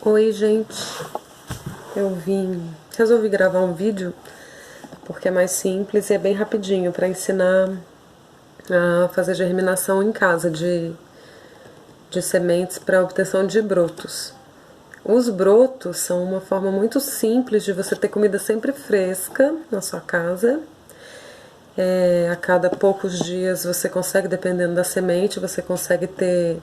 Oi, gente. Resolvi gravar um vídeo porque é mais simples e é bem rapidinho para ensinar a fazer germinação em casa de sementes para obtenção de brotos. Os brotos são uma forma muito simples de você ter comida sempre fresca na sua casa. A cada poucos dias você consegue, dependendo da semente, você consegue ter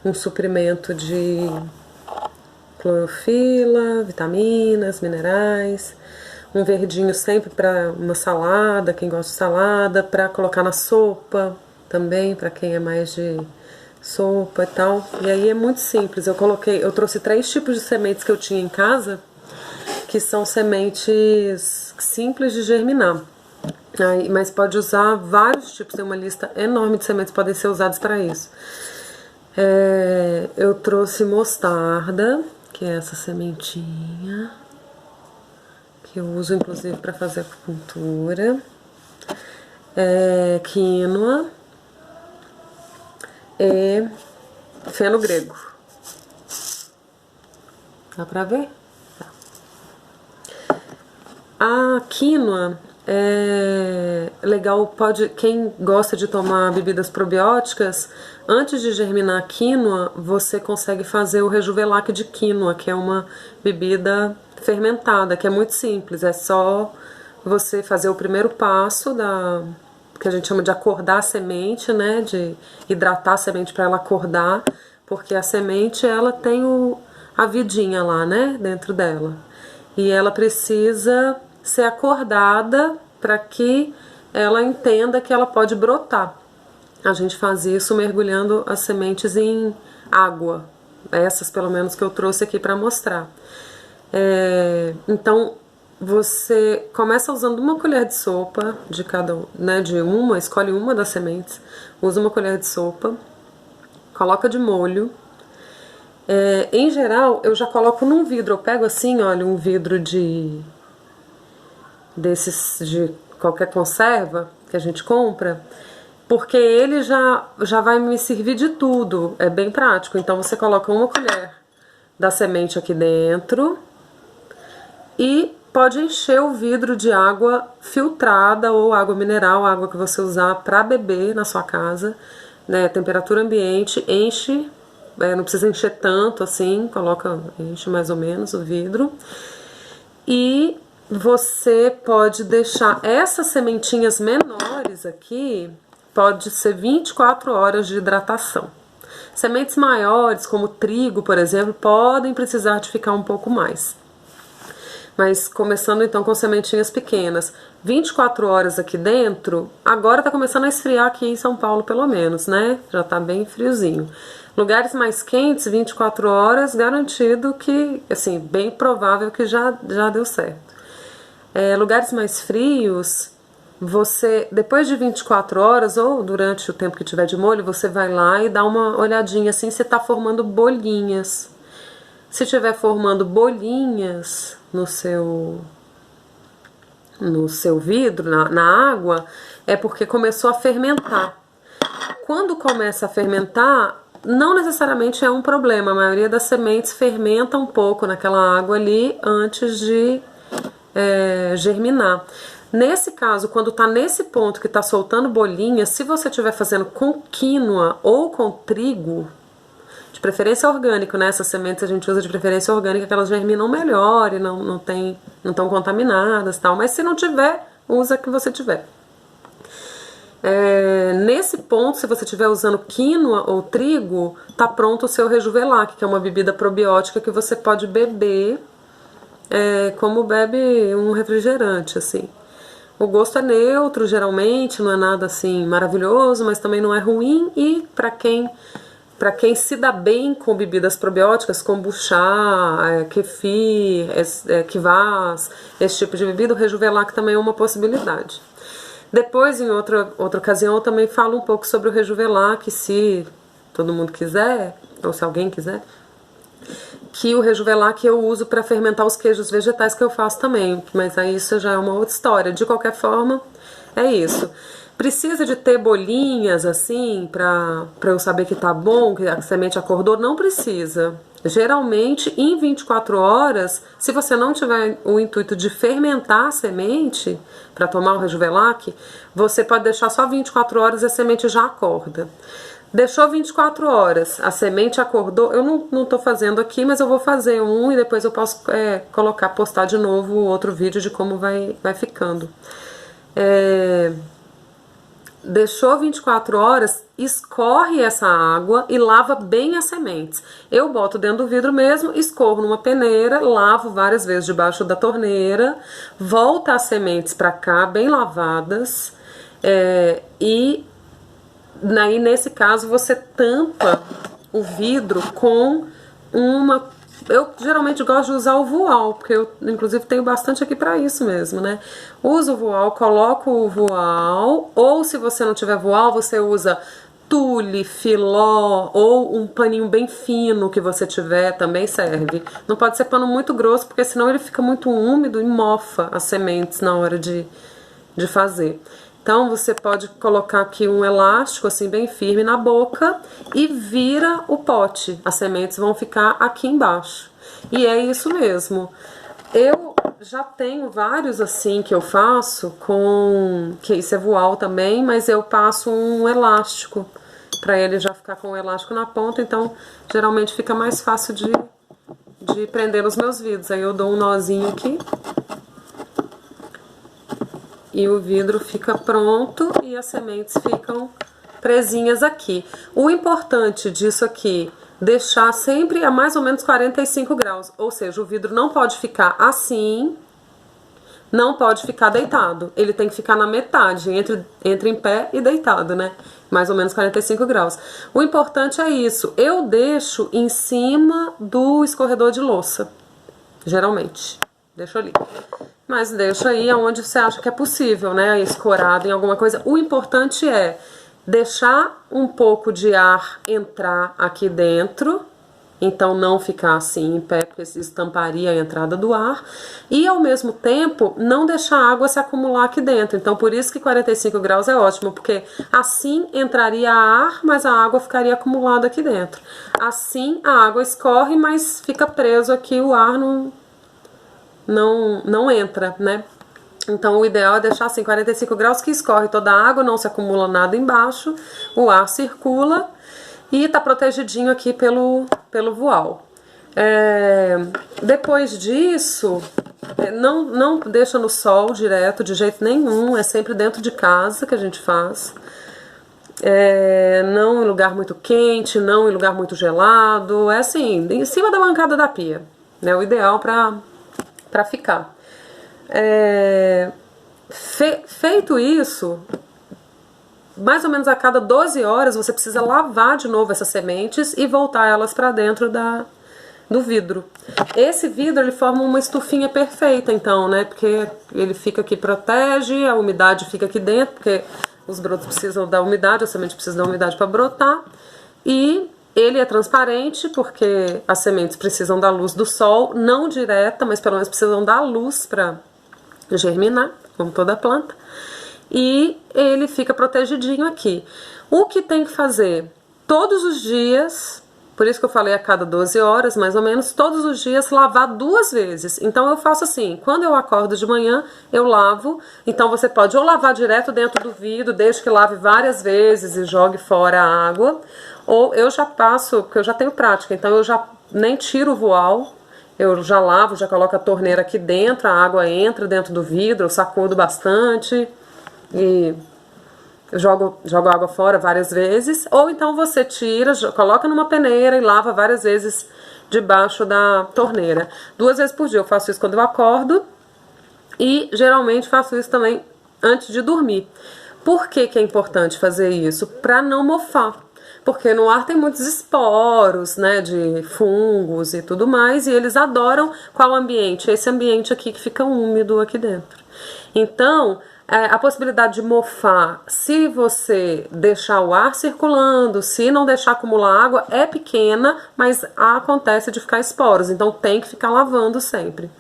um suprimento de clorofila, vitaminas, minerais, um verdinho sempre para uma salada, quem gosta de salada, para colocar na sopa também, para quem é mais de sopa e tal. E aí é muito simples. Eu trouxe 3 tipos de sementes que eu tinha em casa, que são sementes simples de germinar. Mas pode usar vários tipos, tem uma lista enorme de sementes que podem ser usadas para isso. Eu trouxe mostarda, que é essa sementinha, que eu uso inclusive para fazer acupuntura, quinoa e feno grego. Dá pra ver? Tá. A quinoa é legal, quem gosta de tomar bebidas probióticas, antes de germinar a quinoa, você consegue fazer o Rejuvelac de quinoa, que é uma bebida fermentada, que é muito simples, é só você fazer o primeiro passo que a gente chama de acordar a semente, né, de hidratar a semente para ela acordar, porque a semente ela tem a vidinha lá, né, dentro dela, e ela precisa ser acordada para que ela entenda que ela pode brotar. A gente faz isso mergulhando as sementes em água, essas pelo menos que eu trouxe aqui para mostrar. Então você começa usando uma colher de sopa de cada, né, escolhe uma das sementes, usa uma colher de sopa, coloca de molho. Em geral eu já coloco num vidro, eu pego assim, olha, um vidro de qualquer conserva que a gente compra, porque ele já vai me servir de tudo, é bem prático. Então você coloca uma colher da semente aqui dentro e pode encher o vidro de água filtrada ou água mineral, água que você usar para beber na sua casa, né, temperatura ambiente, enche, não precisa encher tanto assim, enche mais ou menos o vidro. E você pode deixar essas sementinhas menores aqui, pode ser 24 horas de hidratação. Sementes maiores, como trigo, por exemplo, podem precisar de ficar um pouco mais. Mas começando então com sementinhas pequenas, 24 horas aqui dentro, agora tá começando a esfriar aqui em São Paulo pelo menos, né? Já tá bem friozinho. Lugares mais quentes, 24 horas, garantido que, assim, bem provável que já deu certo. Lugares mais frios, você, depois de 24 horas ou durante o tempo que tiver de molho, você vai lá e dá uma olhadinha assim se tá formando bolinhas. Se estiver formando bolinhas no seu vidro, na água, é porque começou a fermentar. Quando começa a fermentar, não necessariamente é um problema. A maioria das sementes fermenta um pouco naquela água ali antes de germinar. Nesse caso, quando tá nesse ponto que tá soltando bolinha, se você estiver fazendo com quinoa ou com trigo, de preferência orgânico, né? Essas sementes a gente usa de preferência orgânica, que elas germinam melhor e não estão contaminadas e tal. Mas se não tiver, usa a que você tiver. Nesse ponto, se você estiver usando quinoa ou trigo, tá pronto o seu Rejuvelac, que é uma bebida probiótica que você pode beber como bebe um refrigerante, assim. O gosto é neutro, geralmente, não é nada assim maravilhoso, mas também não é ruim. E para quem se dá bem com bebidas probióticas, kombucha, kefir, kvass, esse tipo de bebida, o Rejuvelac também é uma possibilidade. Depois, em outra ocasião, eu também falo um pouco sobre o Rejuvelac, se todo mundo quiser, ou se alguém quiser, que o Rejuvelac eu uso para fermentar os queijos vegetais que eu faço também, mas aí isso já é uma outra história. De qualquer forma, é isso. Precisa de ter bolinhas assim pra eu saber que tá bom, que a semente acordou? Não precisa. Geralmente, em 24 horas, se você não tiver o intuito de fermentar a semente para tomar o Rejuvelac, você pode deixar só 24 horas e a semente já acorda. Deixou 24 horas, a semente acordou. Eu não tô fazendo aqui, mas eu vou fazer um e depois eu posso postar de novo outro vídeo de como vai ficando. Deixou 24 horas, escorre essa água e lava bem as sementes. Eu boto dentro do vidro mesmo, escorro numa peneira, lavo várias vezes debaixo da torneira, volta as sementes para cá, bem lavadas, e aí nesse caso você tampa o vidro com uma... Eu geralmente gosto de usar o voal, porque eu inclusive tenho bastante aqui pra isso mesmo, né? Uso o voal, coloco o voal, ou se você não tiver voal, você usa tule, filó, ou um paninho bem fino que você tiver, também serve. Não pode ser pano muito grosso, porque senão ele fica muito úmido e mofa as sementes na hora de fazer. Então você pode colocar aqui um elástico assim bem firme na boca e vira o pote. As sementes vão ficar aqui embaixo. E é isso mesmo. Eu já tenho vários assim que eu faço que isso é voal também, mas eu passo um elástico para ele já ficar com o elástico na ponta, então geralmente fica mais fácil de prender nos meus vidros. Aí eu dou um nozinho aqui e o vidro fica pronto e as sementes ficam presinhas aqui. O importante disso aqui, deixar sempre a mais ou menos 45 graus, ou seja, o vidro não pode ficar assim, não pode ficar deitado, ele tem que ficar na metade, entre em pé e deitado, né? Mais ou menos 45 graus. O importante é isso, eu deixo em cima do escorredor de louça, geralmente, deixo ali. Mas deixa aí aonde você acha que é possível, né? Escorado em alguma coisa. O importante é deixar um pouco de ar entrar aqui dentro, então não ficar assim em pé, porque isso tamparia a entrada do ar, e ao mesmo tempo não deixar a água se acumular aqui dentro. Então por isso que 45 graus é ótimo, porque assim entraria ar, mas a água ficaria acumulada aqui dentro. Assim a água escorre, mas fica preso aqui, o ar não entra, né? Então o ideal é deixar assim 45 graus, que escorre toda a água, não se acumula nada embaixo, o ar circula e tá protegidinho aqui pelo voal. Depois disso, não deixa no sol direto de jeito nenhum, é sempre dentro de casa que a gente faz. Não em lugar muito quente, não em lugar muito gelado, é assim, em cima da bancada da pia, né? O ideal para ficar. Feito isso, mais ou menos a cada 12 horas você precisa lavar de novo essas sementes e voltar elas para dentro do vidro. Esse vidro ele forma uma estufinha perfeita, então, né? Porque ele fica aqui, protege, a umidade fica aqui dentro, porque os brotos precisam da umidade, a semente precisa da umidade para brotar, e ele é transparente porque as sementes precisam da luz do sol, não direta, mas pelo menos precisam da luz para germinar, como toda planta. E ele fica protegidinho aqui. O que tem que fazer? Todos os dias, por isso que eu falei a cada 12 horas, mais ou menos, todos os dias lavar 2 vezes. Então eu faço assim, quando eu acordo de manhã, eu lavo. Então você pode ou lavar direto dentro do vidro, desde que lave várias vezes e jogue fora a água. Ou eu já passo, porque eu já tenho prática, então eu já nem tiro o voal, eu já lavo, já coloco a torneira aqui dentro, a água entra dentro do vidro, eu sacudo bastante e jogo água fora várias vezes. Ou então você tira, coloca numa peneira e lava várias vezes debaixo da torneira. 2 vezes por dia eu faço isso quando eu acordo e geralmente faço isso também antes de dormir. Por que que é importante fazer isso? Para não mofar. Porque no ar tem muitos esporos, né, de fungos e tudo mais, e eles adoram qual ambiente? Esse ambiente aqui que fica úmido aqui dentro. Então, a possibilidade de mofar, se você deixar o ar circulando, se não deixar acumular água, é pequena, mas acontece de ficar esporos, então tem que ficar lavando sempre.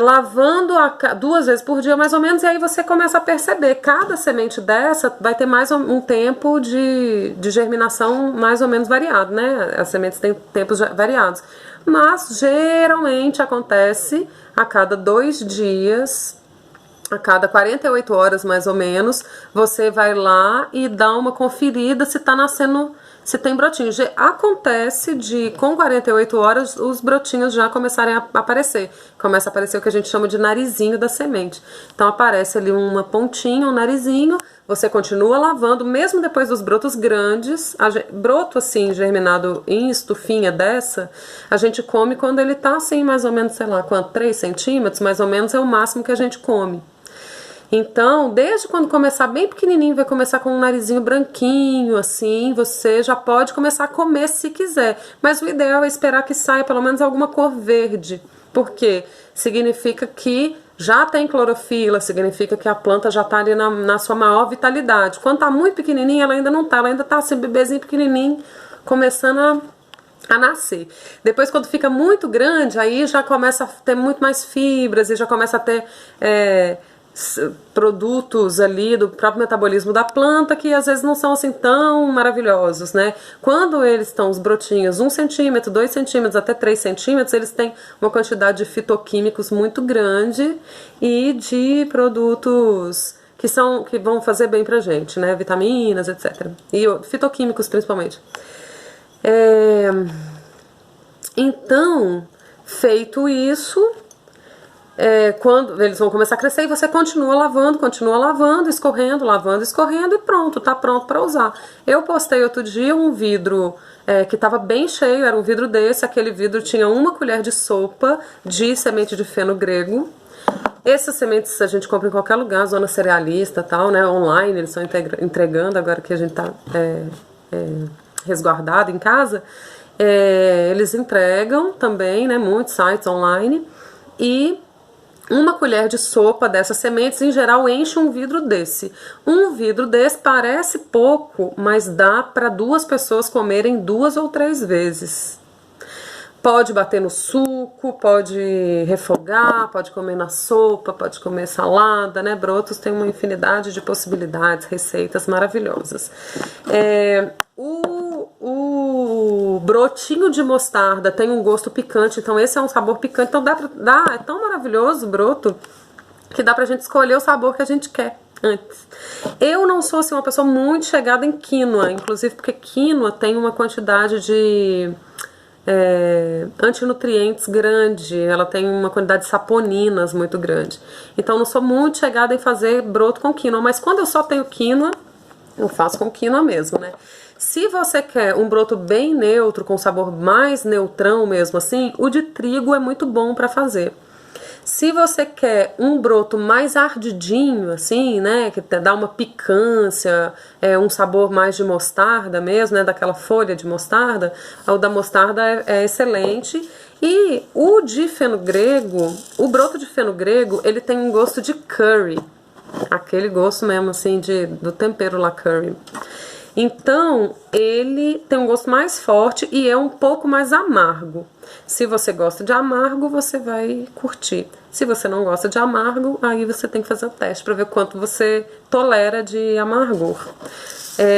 lavando 2 vezes por dia mais ou menos, e aí você começa a perceber, cada semente dessa vai ter mais um tempo de germinação mais ou menos variado, né? As sementes têm tempos variados, mas geralmente acontece a cada 2 dias, a cada 48 horas mais ou menos, você vai lá e dá uma conferida se tá nascendo, se tem brotinho. Acontece de, com 48 horas, os brotinhos já começarem a aparecer. Começa a aparecer o que a gente chama de narizinho da semente. Então aparece ali uma pontinha, um narizinho, você continua lavando, mesmo depois dos brotos grandes, broto assim, germinado em estufinha dessa, a gente come quando ele tá assim, mais ou menos, sei lá, quanto, 3 centímetros, mais ou menos é o máximo que a gente come. Então, desde quando começar bem pequenininho, vai começar com um narizinho branquinho, assim, você já pode começar a comer se quiser. Mas o ideal é esperar que saia pelo menos alguma cor verde, porque significa que já tem clorofila, significa que a planta já está ali na sua maior vitalidade. Quando está muito pequenininha, ela ainda não está, ela ainda está assim, bebezinho pequenininho, começando a nascer. Depois, quando fica muito grande, aí já começa a ter muito mais fibras e já começa a ter produtos ali do próprio metabolismo da planta que às vezes não são assim tão maravilhosos, né? Quando eles estão os brotinhos 1 centímetro, 2 centímetros, até 3 centímetros, eles têm uma quantidade de fitoquímicos muito grande e de produtos que vão fazer bem pra gente, né? Vitaminas, etc. E fitoquímicos principalmente. Então, feito isso, quando eles vão começar a crescer, e você continua lavando, escorrendo, lavando, escorrendo, e pronto, tá pronto para usar. Eu postei outro dia um vidro que estava bem cheio, era um vidro desse, aquele vidro tinha 1 colher de sopa de semente de feno grego. Essas sementes a gente compra em qualquer lugar, zona cerealista, tal, né, online, eles estão entregando agora que a gente tá resguardado em casa. Eles entregam também, né, muitos sites online, e 1 colher de sopa dessas sementes, em geral, enche um vidro desse. Um vidro desse parece pouco, mas dá para 2 pessoas comerem 2 ou 3 vezes. Pode bater no suco, pode refogar, pode comer na sopa, pode comer salada, né? Brotos tem uma infinidade de possibilidades, receitas maravilhosas. O brotinho de mostarda tem um gosto picante, então esse é um sabor picante, então é tão maravilhoso o broto que dá pra gente escolher o sabor que a gente quer antes. Eu não sou assim, uma pessoa muito chegada em quinoa, inclusive porque quinoa tem uma quantidade de antinutrientes grande, ela tem uma quantidade de saponinas muito grande. Então não sou muito chegada em fazer broto com quinoa, mas quando eu só tenho quinoa, eu faço com quinoa mesmo, né? Se você quer um broto bem neutro, com sabor mais neutrão mesmo assim, o de trigo é muito bom para fazer. Se você quer um broto mais ardidinho, assim, né, que dá uma picância, um sabor mais de mostarda mesmo, né, daquela folha de mostarda, o da mostarda é excelente. E o de feno grego, o broto de feno grego, ele tem um gosto de curry, aquele gosto mesmo, assim, do tempero lá curry. Então, ele tem um gosto mais forte e é um pouco mais amargo. Se você gosta de amargo, você vai curtir. Se você não gosta de amargo, aí você tem que fazer o teste para ver quanto você tolera de amargor.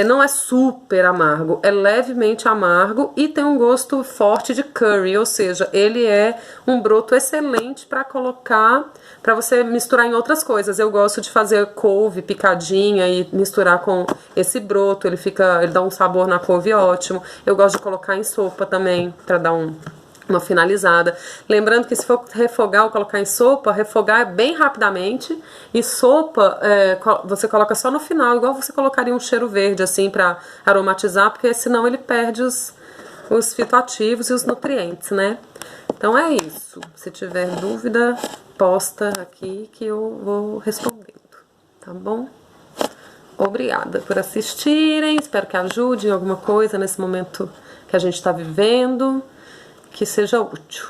Não é super amargo, é levemente amargo e tem um gosto forte de curry, ou seja, ele é um broto excelente para colocar, para você misturar em outras coisas. Eu gosto de fazer couve picadinha e misturar com esse broto, ele dá um sabor na couve ótimo. Eu gosto de colocar em sopa também, para dar uma finalizada. Lembrando que se for refogar ou colocar em sopa, refogar bem rapidamente, e sopa você coloca só no final, igual você colocaria um cheiro verde assim para aromatizar, porque senão ele perde os fitoativos e os nutrientes, né? Então é isso. Se tiver dúvida, posta aqui que eu vou respondendo, tá bom? Obrigada por assistirem, espero que ajude em alguma coisa nesse momento que a gente está vivendo, que seja útil.